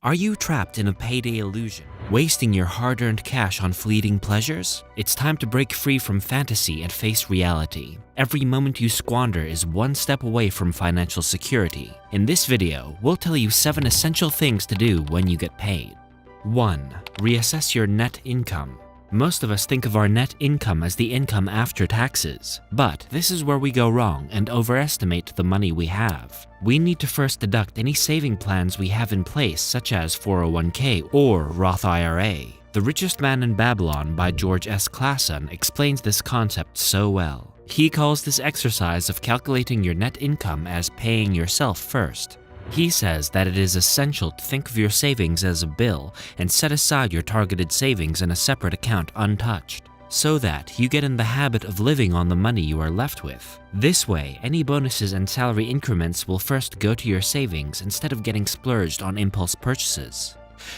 Are you trapped in a payday illusion, wasting your hard-earned cash on fleeting pleasures? It's time to break free from fantasy and face reality. Every moment you squander is one step away from financial security. In this video, we'll tell you 7 essential things to do when you get paid. 1. Reassess your net income. Most of us think of our net income as the income after taxes, but this is where we go wrong and overestimate the money we have. We need to first deduct any saving plans we have in place, such as 401k or Roth IRA. The Richest Man in Babylon by George S. Clason explains this concept so well. He calls this exercise of calculating your net income as paying yourself first. He says that it is essential to think of your savings as a bill and set aside your targeted savings in a separate account untouched, so that you get in the habit of living on the money you are left with. This way, any bonuses and salary increments will first go to your savings instead of getting splurged on impulse purchases.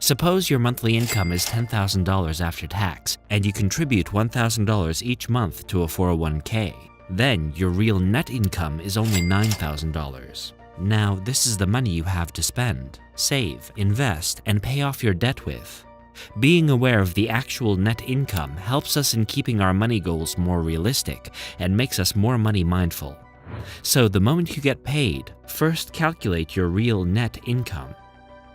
Suppose your monthly income is $10,000 after tax, and you contribute $1,000 each month to a 401k. Then your real net income is only $9,000. Now, this is the money you have to spend, save, invest, and pay off your debt with. Being aware of the actual net income helps us in keeping our money goals more realistic and makes us more money mindful. So the moment you get paid, first calculate your real net income.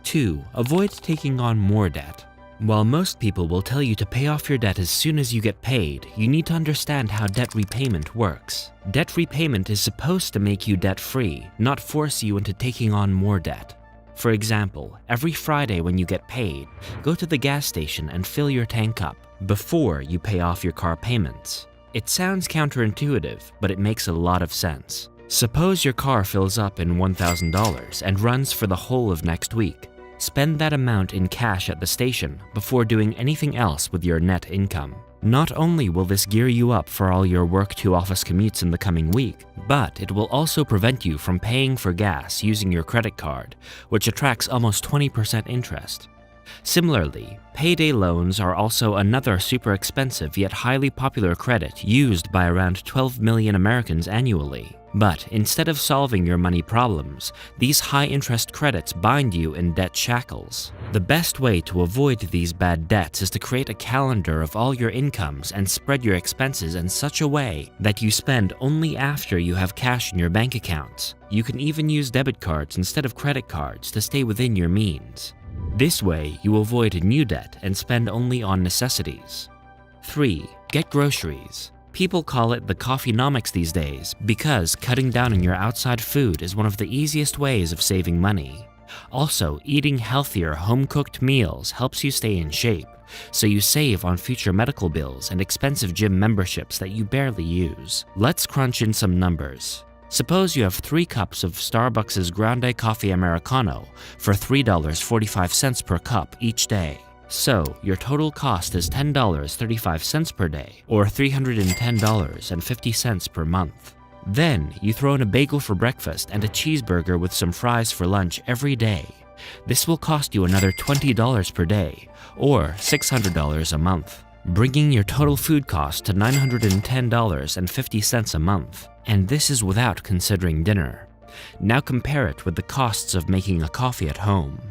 2. Avoid taking on more debt. While most people will tell you to pay off your debt as soon as you get paid, you need to understand how debt repayment works. Debt repayment is supposed to make you debt-free, not force you into taking on more debt. For example, every Friday when you get paid, go to the gas station and fill your tank up before you pay off your car payments. It sounds counterintuitive, but it makes a lot of sense. Suppose your car fills up in $1,000 and runs for the whole of next week. Spend that amount in cash at the station before doing anything else with your net income. Not only will this gear you up for all your work-to-office commutes in the coming week, but it will also prevent you from paying for gas using your credit card, which attracts almost 20% interest. Similarly, payday loans are also another super expensive yet highly popular credit used by around 12 million Americans annually. But instead of solving your money problems, these high-interest credits bind you in debt shackles. The best way to avoid these bad debts is to create a calendar of all your incomes and spread your expenses in such a way that you spend only after you have cash in your bank accounts. You can even use debit cards instead of credit cards to stay within your means. This way, you avoid new debt and spend only on necessities. 3. Get groceries. People call it the coffeenomics these days because cutting down on your outside food is one of the easiest ways of saving money. Also, eating healthier home-cooked meals helps you stay in shape, so you save on future medical bills and expensive gym memberships that you barely use. Let's crunch in some numbers. Suppose you have 3 cups of Starbucks' Grande Coffee Americano for $3.45 per cup each day. So, your total cost is $10.35 per day, or $310.50 per month. Then, you throw in a bagel for breakfast and a cheeseburger with some fries for lunch every day. This will cost you another $20 per day, or $600 a month, bringing your total food cost to $910.50 a month. And this is without considering dinner. Now compare it with the costs of making a coffee at home.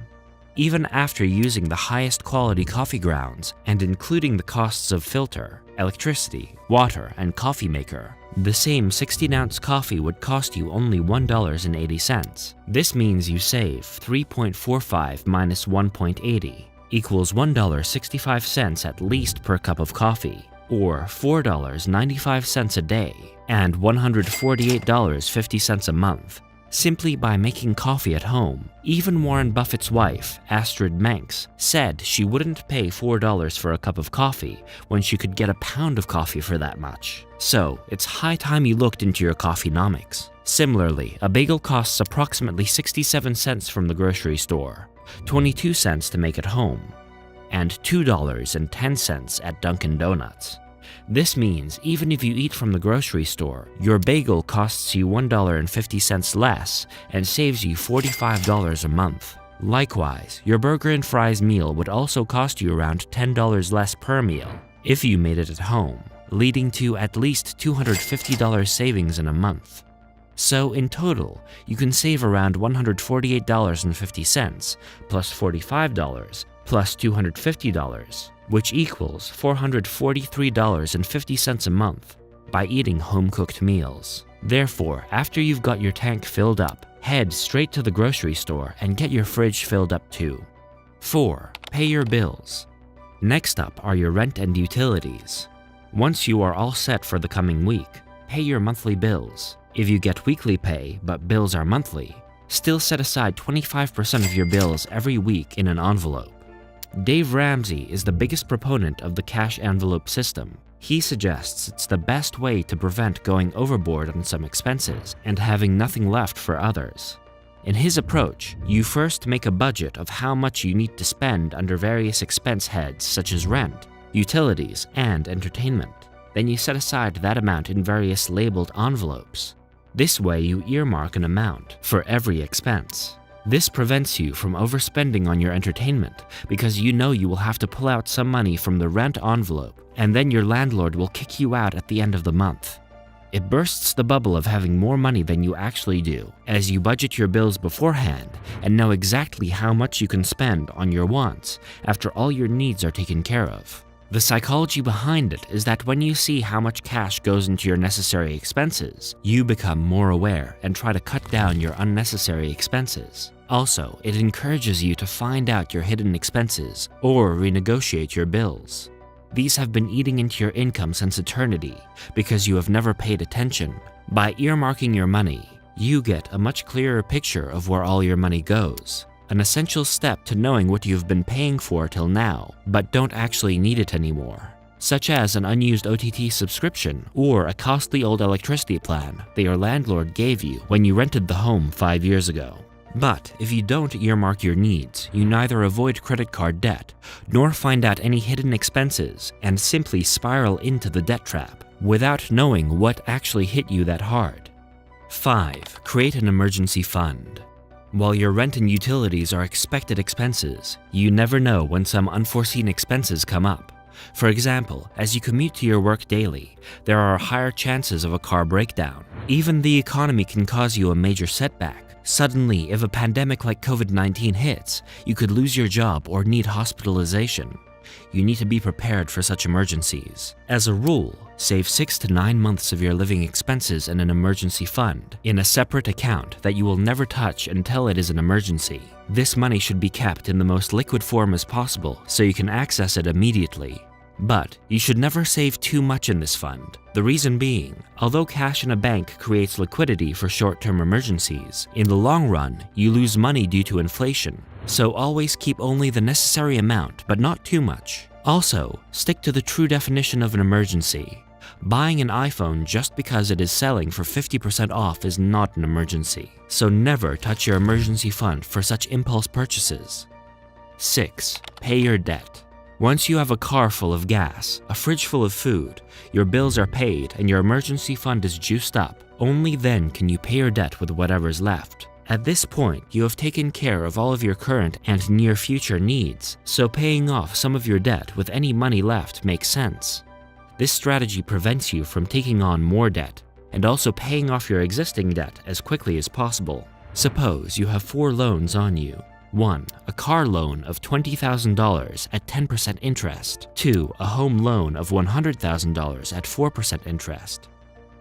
Even after using the highest quality coffee grounds and including the costs of filter, electricity, water, and coffee maker, the same 16-ounce coffee would cost you only $1.80. This means you save 3.45 minus 1.80 equals $1.65 at least per cup of coffee, or $4.95 a day, and $148.50 a month. Simply by making coffee at home. Even Warren Buffett's wife, Astrid Manx, said she wouldn't pay $4 for a cup of coffee when she could get a pound of coffee for that much. So, it's high time you looked into your coffeenomics. Similarly, a bagel costs approximately 67 cents from the grocery store, 22 cents to make at home, and $2.10 at Dunkin' Donuts. This means even if you eat from the grocery store, your bagel costs you $1.50 less and saves you $45 a month. Likewise, your burger and fries meal would also cost you around $10 less per meal if you made it at home, leading to at least $250 savings in a month. So in total, you can save around $148.50 plus $45 plus $250, which equals $443.50 a month by eating home-cooked meals. Therefore, after you've got your tank filled up, head straight to the grocery store and get your fridge filled up too. 4. Pay your bills. Next up are your rent and utilities. Once you are all set for the coming week, pay your monthly bills. If you get weekly pay but bills are monthly, still set aside 25% of your bills every week in an envelope. Dave Ramsey is the biggest proponent of the cash envelope system. He suggests it's the best way to prevent going overboard on some expenses and having nothing left for others. In his approach, you first make a budget of how much you need to spend under various expense heads such as rent, utilities, and entertainment. Then you set aside that amount in various labeled envelopes. This way you earmark an amount for every expense. This prevents you from overspending on your entertainment because you know you will have to pull out some money from the rent envelope and then your landlord will kick you out at the end of the month. It bursts the bubble of having more money than you actually do, as you budget your bills beforehand and know exactly how much you can spend on your wants after all your needs are taken care of. The psychology behind it is that when you see how much cash goes into your necessary expenses, you become more aware and try to cut down your unnecessary expenses. Also, it encourages you to find out your hidden expenses or renegotiate your bills. These have been eating into your income since eternity because you have never paid attention. By earmarking your money, you get a much clearer picture of where all your money goes. An essential step to knowing what you've been paying for till now, but don't actually need it anymore, such as an unused OTT subscription or a costly old electricity plan that your landlord gave you when you rented the home 5 years ago. But if you don't earmark your needs, you neither avoid credit card debt nor find out any hidden expenses and simply spiral into the debt trap without knowing what actually hit you that hard. 5. Create an emergency fund. While your rent and utilities are expected expenses, you never know when some unforeseen expenses come up. For example, as you commute to your work daily, there are higher chances of a car breakdown. Even the economy can cause you a major setback. Suddenly, if a pandemic like COVID-19 hits, you could lose your job or need hospitalization. You need to be prepared for such emergencies. As a rule, save 6 to 9 months of your living expenses in an emergency fund in a separate account that you will never touch until it is an emergency. This money should be kept in the most liquid form as possible so you can access it immediately. But you should never save too much in this fund. The reason being, although cash in a bank creates liquidity for short-term emergencies, in the long run, you lose money due to inflation. So always keep only the necessary amount, but not too much. Also, stick to the true definition of an emergency. Buying an iPhone just because it is selling for 50% off is not an emergency. So never touch your emergency fund for such impulse purchases. 6. Pay your debt. Once you have a car full of gas, a fridge full of food, your bills are paid, and your emergency fund is juiced up, only then can you pay your debt with whatever's left. At this point, you have taken care of all of your current and near future needs, so paying off some of your debt with any money left makes sense. This strategy prevents you from taking on more debt, and also paying off your existing debt as quickly as possible. Suppose you have 4 loans on you. 1. A car loan of $20,000 at 10% interest. 2. A home loan of $100,000 at 4% interest.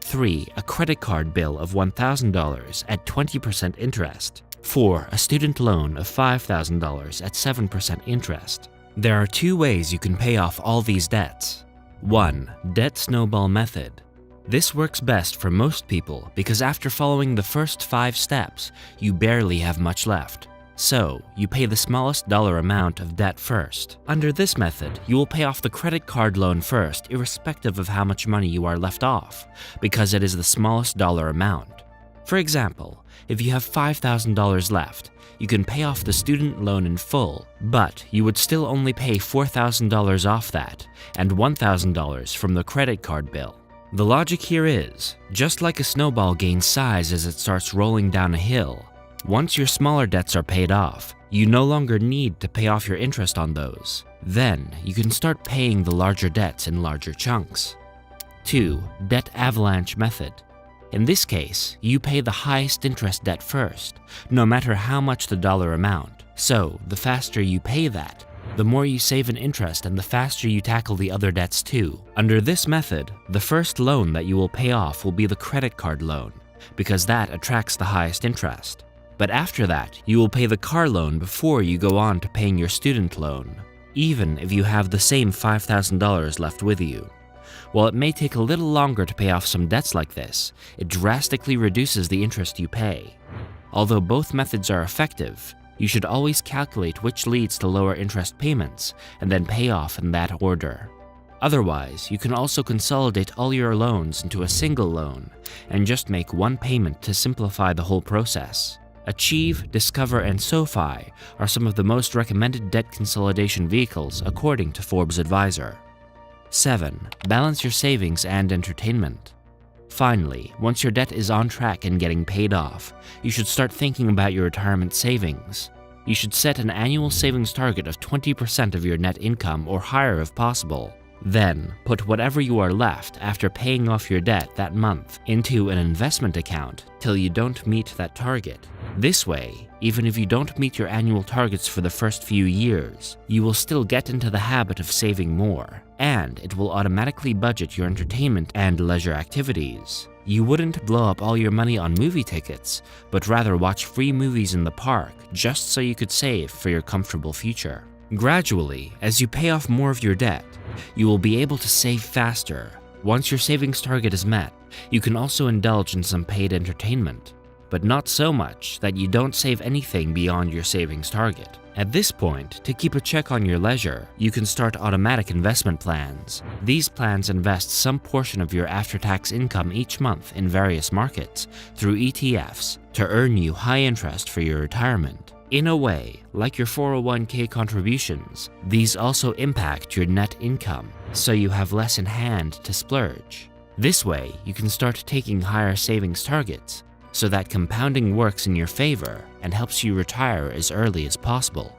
3. A credit card bill of $1,000 at 20% interest. 4. A student loan of $5,000 at 7% interest. There are 2 ways you can pay off all these debts. 1. Debt snowball method. This works best for most people because after following the first 5 steps, you barely have much left. So, you pay the smallest dollar amount of debt first. Under this method, you will pay off the credit card loan first, irrespective of how much money you are left off, because it is the smallest dollar amount. For example, if you have $5,000 left, you can pay off the student loan in full, but you would still only pay $4,000 off that, and $1,000 from the credit card bill. The logic here is, just like a snowball gains size as it starts rolling down a hill, once your smaller debts are paid off, you no longer need to pay off your interest on those. Then, you can start paying the larger debts in larger chunks. 2. Debt avalanche method. In this case, you pay the highest interest debt first, no matter how much the dollar amount. So, the faster you pay that, the more you save in interest and the faster you tackle the other debts too. Under this method, the first loan that you will pay off will be the credit card loan, because that attracts the highest interest. But after that, you will pay the car loan before you go on to paying your student loan, even if you have the same $5,000 left with you. While it may take a little longer to pay off some debts like this, it drastically reduces the interest you pay. Although both methods are effective, you should always calculate which leads to lower interest payments and then pay off in that order. Otherwise, you can also consolidate all your loans into a single loan and just make one payment to simplify the whole process. Achieve, Discover, and SoFi are some of the most recommended debt consolidation vehicles according to Forbes Advisor. 7. Balance your savings and entertainment. Finally, once your debt is on track and getting paid off, you should start thinking about your retirement savings. You should set an annual savings target of 20% of your net income or higher if possible. Then, put whatever you are left after paying off your debt that month into an investment account till you don't meet that target. This way, even if you don't meet your annual targets for the first few years, you will still get into the habit of saving more, and it will automatically budget your entertainment and leisure activities. You wouldn't blow up all your money on movie tickets, but rather watch free movies in the park just so you could save for your comfortable future. Gradually, as you pay off more of your debt, you will be able to save faster. Once your savings target is met, you can also indulge in some paid entertainment, but not so much that you don't save anything beyond your savings target. At this point, to keep a check on your leisure, you can start automatic investment plans. These plans invest some portion of your after-tax income each month in various markets through ETFs to earn you high interest for your retirement. In a way, like your 401k contributions, these also impact your net income, so you have less in hand to splurge. This way, you can start taking higher savings targets, so that compounding works in your favor and helps you retire as early as possible.